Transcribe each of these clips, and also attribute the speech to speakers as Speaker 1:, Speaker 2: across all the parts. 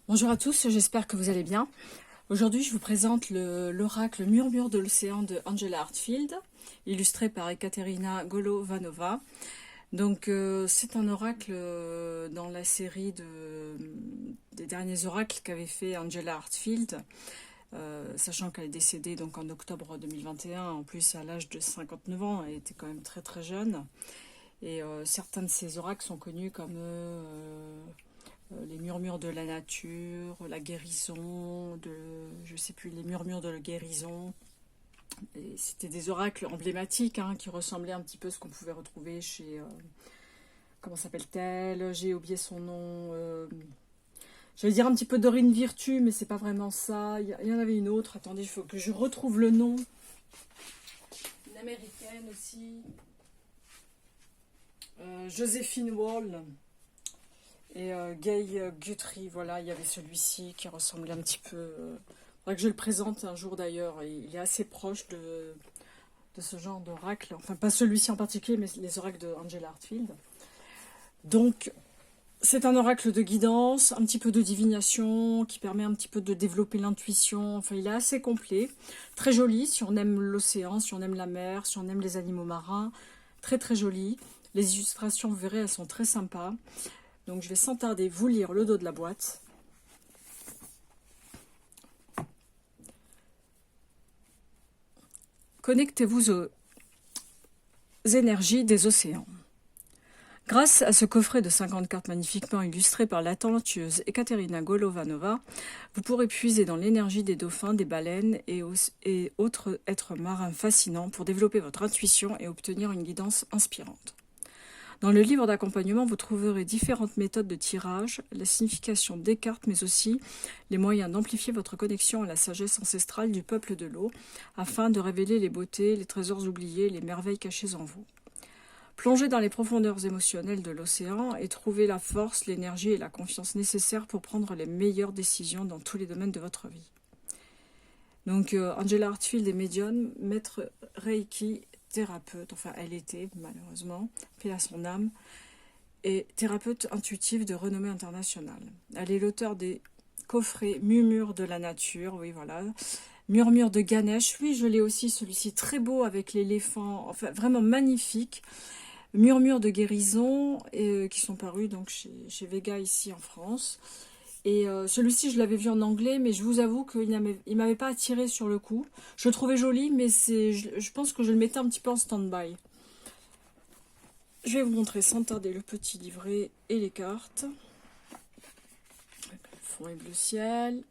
Speaker 1: Bonjour à tous, j'espère que vous allez bien. Aujourd'hui, je vous présente l'oracle Murmure de l'océan de Angela Hartfield, illustré par Ekaterina Golovanova. Donc, c'est un oracle dans la série des derniers oracles qu'avait fait Angela Hartfield, sachant qu'elle est décédée donc en octobre 2021, en plus à l'âge de 59 ans, elle était quand même très très jeune. Et certains de ces oracles sont connus comme les murmures de la nature, la guérison, je sais plus, les murmures de la guérison. C'était des oracles emblématiques qui ressemblaient un petit peu à ce qu'on pouvait retrouver chez, comment s'appelle-t-elle? J'ai oublié son nom. J'allais dire un petit peu Dorine Virtue, mais c'est pas vraiment ça. Il y en avait une autre. Attendez, il faut que je retrouve le nom. Une américaine aussi. Joséphine Wall. Et Gay Guthrie, voilà, il y avait celui-ci qui ressemblait un petit peu. Faudrait que je le présente un jour d'ailleurs. Il est assez proche de ce genre d'oracle. Enfin, pas celui-ci en particulier, mais les oracles de Angela Hartfield. Donc, c'est un oracle de guidance, un petit peu de divination, qui permet un petit peu de développer l'intuition. Enfin, il est assez complet. Très joli si on aime l'océan, si on aime la mer, si on aime les animaux marins. Très très joli. Les illustrations, vous verrez, elles sont très sympas. Donc je vais sans tarder vous lire le dos de la boîte. Connectez-vous aux énergies des océans. Grâce à ce coffret de 50 cartes magnifiquement illustrées par la talentueuse Ekaterina Golovanova, vous pourrez puiser dans l'énergie des dauphins, des baleines et autres êtres marins fascinants pour développer votre intuition et obtenir une guidance inspirante. Dans le livre d'accompagnement, vous trouverez différentes méthodes de tirage, la signification des cartes, mais aussi les moyens d'amplifier votre connexion à la sagesse ancestrale du peuple de l'eau, afin de révéler les beautés, les trésors oubliés, les merveilles cachées en vous. Plongez dans les profondeurs émotionnelles de l'océan et trouvez la force, l'énergie et la confiance nécessaires pour prendre les meilleures décisions dans tous les domaines de votre vie. Donc, Angela Hartfield est médium, maître Reiki, thérapeute, enfin elle était malheureusement, paix à son âme, et thérapeute intuitive de renommée internationale. Elle est l'auteur des coffrets Murmure de la nature, oui voilà, Murmure de Ganesh, oui je l'ai aussi, celui-ci très beau avec l'éléphant, enfin vraiment magnifique, Murmure de guérison, qui sont parus donc chez Vega ici en France. Et celui-ci, je l'avais vu en anglais, mais je vous avoue qu'il ne m'avait pas attiré sur le coup. Je le trouvais joli, mais je pense que je le mettais un petit peu en stand-by. Je vais vous montrer sans tarder le petit livret et les cartes. Le fond est bleu ciel.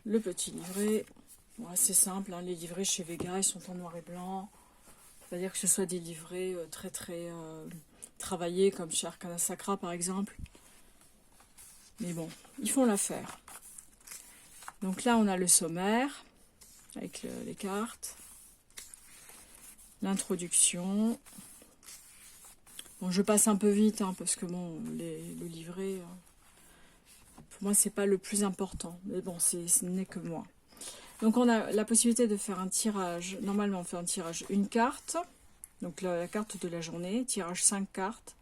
Speaker 1: Le petit livret. Bon, c'est simple, les livrets chez Vega, ils sont en noir et blanc. C'est-à-dire que ce soit des livrets très très travaillés, comme chez Arcana Sacra par exemple. Mais bon, ils font l'affaire. Donc là, on a le sommaire, avec les cartes. L'introduction. Bon, je passe un peu vite, parce que bon, le livret, pour moi, c'est pas le plus important. Mais bon, ce n'est que moi. Donc, on a la possibilité de faire un tirage. Normalement, on fait un tirage une carte. Donc, la carte de la journée. Tirage 5 cartes.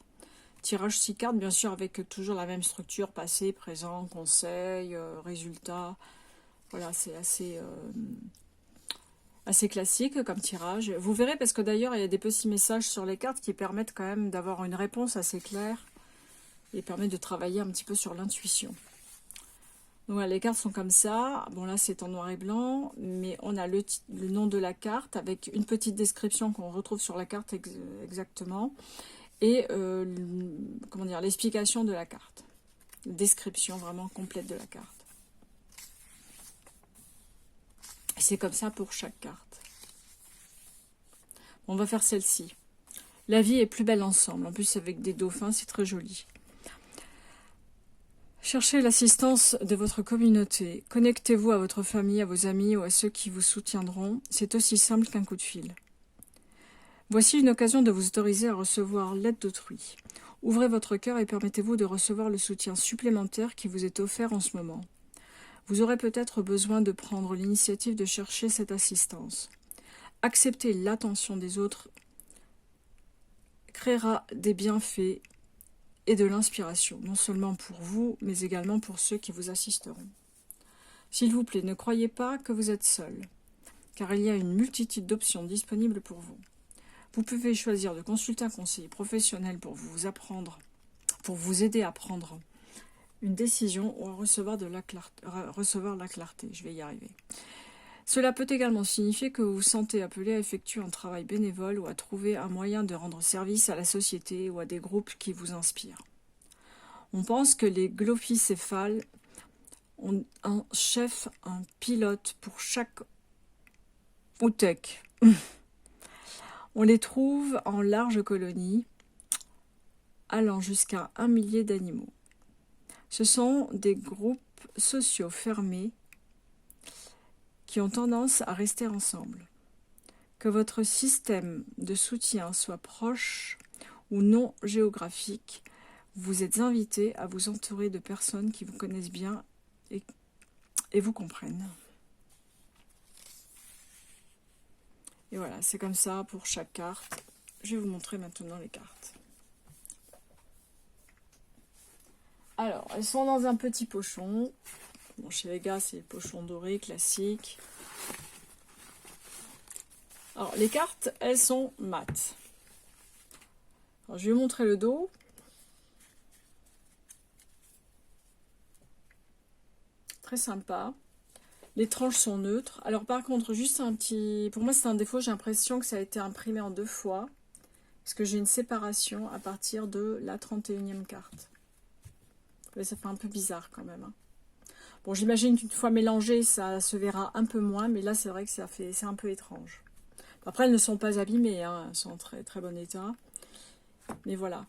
Speaker 1: Tirage 6 cartes, bien sûr, avec toujours la même structure. Passé, présent, conseil, résultat. Voilà, c'est assez classique comme tirage. Vous verrez, parce que d'ailleurs, il y a des petits messages sur les cartes qui permettent quand même d'avoir une réponse assez claire et permettent de travailler un petit peu sur l'intuition. Donc voilà, les cartes sont comme ça. Bon, là, c'est en noir et blanc, mais on a le nom de la carte avec une petite description qu'on retrouve sur la carte exactement et comment dire, l'explication de la carte. Description vraiment complète de la carte. C'est comme ça pour chaque carte. On va faire celle-ci. La vie est plus belle ensemble. En plus, avec des dauphins, c'est très joli. Cherchez l'assistance de votre communauté. Connectez-vous à votre famille, à vos amis ou à ceux qui vous soutiendront. C'est aussi simple qu'un coup de fil. Voici une occasion de vous autoriser à recevoir l'aide d'autrui. Ouvrez votre cœur et permettez-vous de recevoir le soutien supplémentaire qui vous est offert en ce moment. Vous aurez peut-être besoin de prendre l'initiative de chercher cette assistance. Accepter l'attention des autres créera des bienfaits et de l'inspiration, non seulement pour vous, mais également pour ceux qui vous assisteront. S'il vous plaît, ne croyez pas que vous êtes seul, car il y a une multitude d'options disponibles pour vous. Vous pouvez choisir de consulter un conseiller professionnel pour vous aider à prendre une décision ou à recevoir la clarté. Je vais y arriver. Cela peut également signifier que vous vous sentez appelé à effectuer un travail bénévole ou à trouver un moyen de rendre service à la société ou à des groupes qui vous inspirent. On pense que les glophicéphales ont un chef, un pilote pour chaque OUTEC. On les trouve en large colonie, allant jusqu'à 1 millier d'animaux. Ce sont des groupes sociaux fermés qui ont tendance à rester ensemble. Que votre système de soutien soit proche ou non géographique, vous êtes invité à vous entourer de personnes qui vous connaissent bien et vous comprennent. Et voilà, c'est comme ça pour chaque carte. Je vais vous montrer maintenant les cartes. Alors, elles sont dans un petit pochon. Bon, chez les gars, c'est le pochon doré classique. Alors, les cartes, elles sont mates. Alors, je vais vous montrer le dos. Très sympa. Les tranches sont neutres. Alors, par contre, juste un petit... Pour moi, c'est un défaut. J'ai l'impression que ça a été imprimé en 2 fois. Parce que j'ai une séparation à partir de la 31e carte. Mais ça fait un peu bizarre quand même. Hein. Bon, j'imagine qu'une fois mélangé, ça se verra un peu moins. Mais là, c'est vrai que c'est un peu étrange. Après, elles ne sont pas abîmées. Hein, elles sont en très, très bon état. Mais voilà.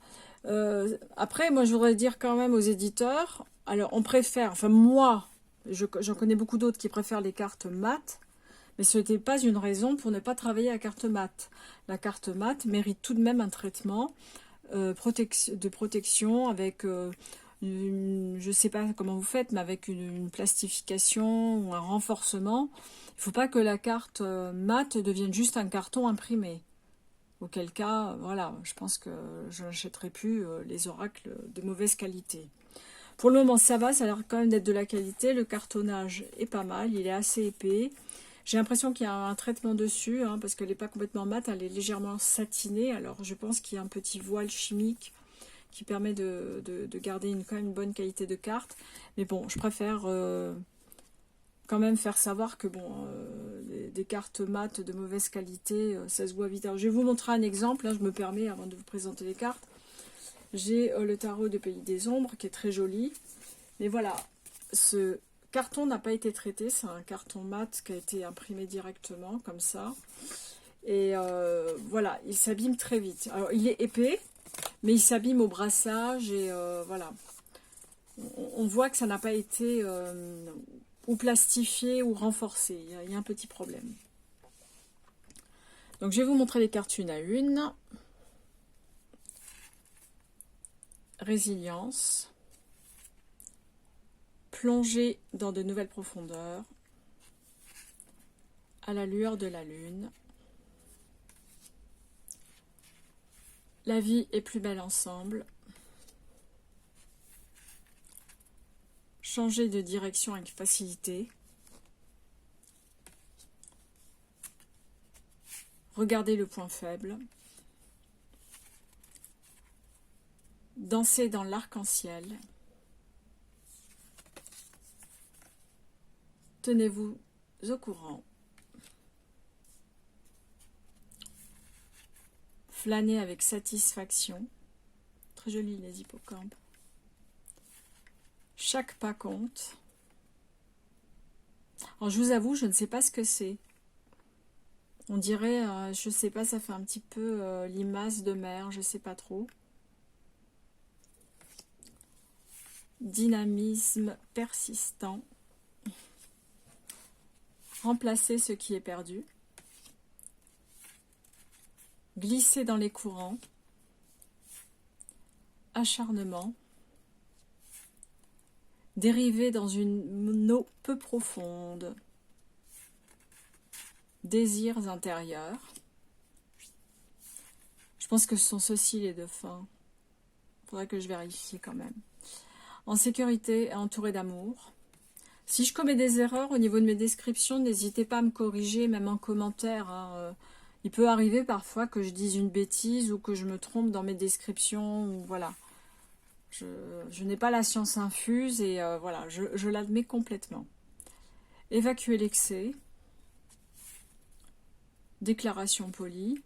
Speaker 1: Après, moi, je voudrais dire quand même aux éditeurs... Alors, on préfère... Enfin, moi, j'en connais beaucoup d'autres qui préfèrent les cartes mates. Mais ce n'était pas une raison pour ne pas travailler à carte mate. La carte mate mérite tout de même un traitement de protection avec... je ne sais pas comment vous faites, mais avec une plastification ou un renforcement. Il ne faut pas que la carte mate devienne juste un carton imprimé. Auquel cas, voilà, je pense que je n'achèterai plus les oracles de mauvaise qualité. Pour le moment, ça va, ça a l'air quand même d'être de la qualité. Le cartonnage est pas mal, il est assez épais. J'ai l'impression qu'il y a un traitement dessus, hein, parce qu'elle n'est pas complètement mate, elle est légèrement satinée. Alors je pense qu'il y a un petit voile chimique qui permet de garder quand même une bonne qualité de carte. Mais bon, je préfère quand même faire savoir que bon, des cartes mates de mauvaise qualité, ça se voit vite. Alors, je vais vous montrer un exemple, là, je me permets avant de vous présenter les cartes. J'ai le tarot de Pays des Ombres qui est très joli. Mais voilà, ce carton n'a pas été traité, c'est un carton mat qui a été imprimé directement, comme ça. Et voilà, il s'abîme très vite. Alors, il est épais, mais il s'abîme au brassage et voilà. On voit que ça n'a pas été ou plastifié ou renforcé. Il y a un petit problème. Donc, je vais vous montrer les cartes une à une. Résilience. Plonger dans de nouvelles profondeurs. À la lueur de la lune. La vie est plus belle ensemble. Changer de direction avec facilité. Regardez le point faible. Danser dans l'arc-en-ciel. Tenez-vous au courant. Flâner avec satisfaction. Très joli les hippocampes. Chaque pas compte. Alors je vous avoue, je ne sais pas ce que c'est. On dirait, je ne sais pas, ça fait un petit peu limace de mer, je ne sais pas trop. Dynamisme persistant. Remplacer ce qui est perdu. Glisser dans les courants. Acharnement. Dériver dans une eau peu profonde. Désirs intérieurs. Je pense que ce sont ceux-ci les dauphins. Faudrait que je vérifie quand même. En sécurité et entouré d'amour. Si je commets des erreurs au niveau de mes descriptions, n'hésitez pas à me corriger, même en commentaire. Hein. Il peut arriver parfois que je dise une bêtise ou que je me trompe dans mes descriptions. Ou voilà. Je n'ai pas la science infuse et voilà, je l'admets complètement. Évacuer l'excès. Déclaration polie.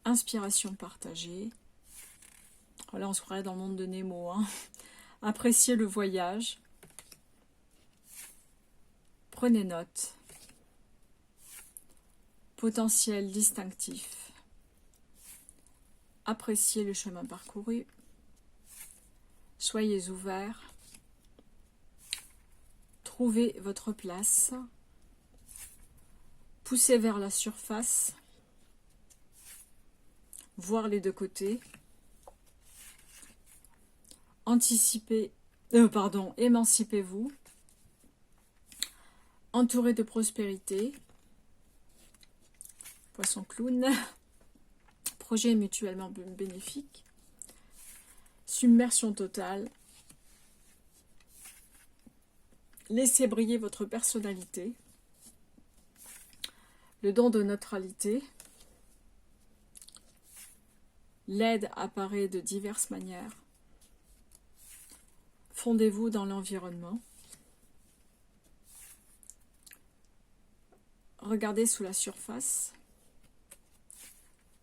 Speaker 1: Inspiration partagée. Là, on se croirait dans le monde de Nemo. Hein. Appréciez le voyage. Prenez note. Potentiel distinctif. Appréciez le chemin parcouru. Soyez ouverts. Trouvez votre place. Poussez vers la surface. Voir les deux côtés. Émancipez-vous. Entouré de prospérité. Poisson clown. Projet mutuellement bénéfique. Submersion totale. Laissez briller votre personnalité. Le don de neutralité. L'aide apparaît de diverses manières. Fondez-vous dans l'environnement. Regardez sous la surface.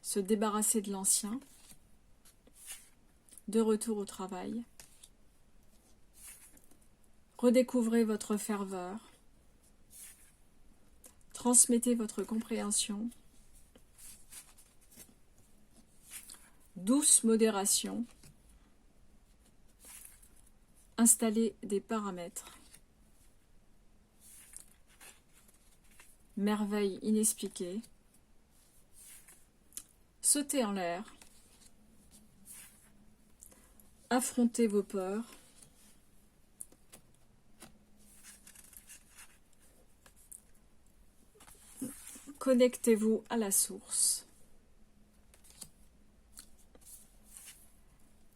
Speaker 1: Se débarrasser de l'ancien. De retour au travail. Redécouvrez votre ferveur. Transmettez votre compréhension. Douce modération. Installez des paramètres. Merveille inexpliquée. Sautez en l'air. Affrontez vos peurs. Connectez-vous à la source.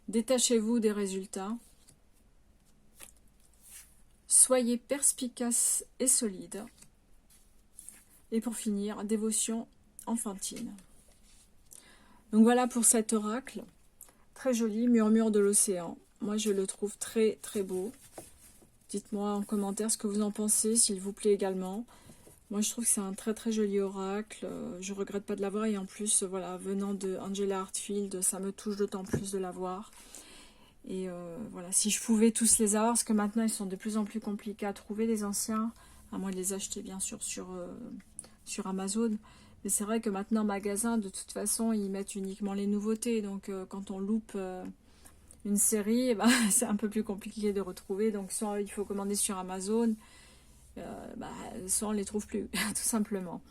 Speaker 1: Détachez-vous des résultats. Soyez perspicace et solide. Et pour finir, dévotion enfantine. Donc voilà pour cet oracle. Très joli, murmure de l'océan. Moi, je le trouve très très beau. Dites-moi en commentaire ce que vous en pensez, s'il vous plaît également. Moi, je trouve que c'est un très très joli oracle. Je regrette pas de l'avoir. Et en plus, voilà, venant de Angela Hartfield, ça me touche d'autant plus de l'avoir. Et voilà, si je pouvais tous les avoir, parce que maintenant, ils sont de plus en plus compliqués à trouver, les anciens. À moins de les acheter, bien sûr, sur Amazon. Mais c'est vrai que maintenant, en magasin, de toute façon, ils mettent uniquement les nouveautés. Donc, quand on loupe une série, bah, c'est un peu plus compliqué de retrouver. Donc, soit il faut commander sur Amazon, soit on ne les trouve plus, tout simplement.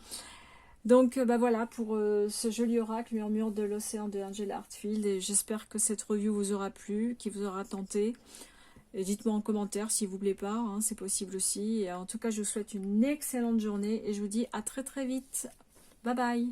Speaker 1: Donc, voilà pour ce joli oracle, murmure de l'océan de Angela Hartfield. Et j'espère que cette review vous aura plu, qui vous aura tenté. Et dites-moi en commentaire s'il vous plaît pas, hein, c'est possible aussi. Et en tout cas, je vous souhaite une excellente journée et je vous dis à très très vite. Bye bye.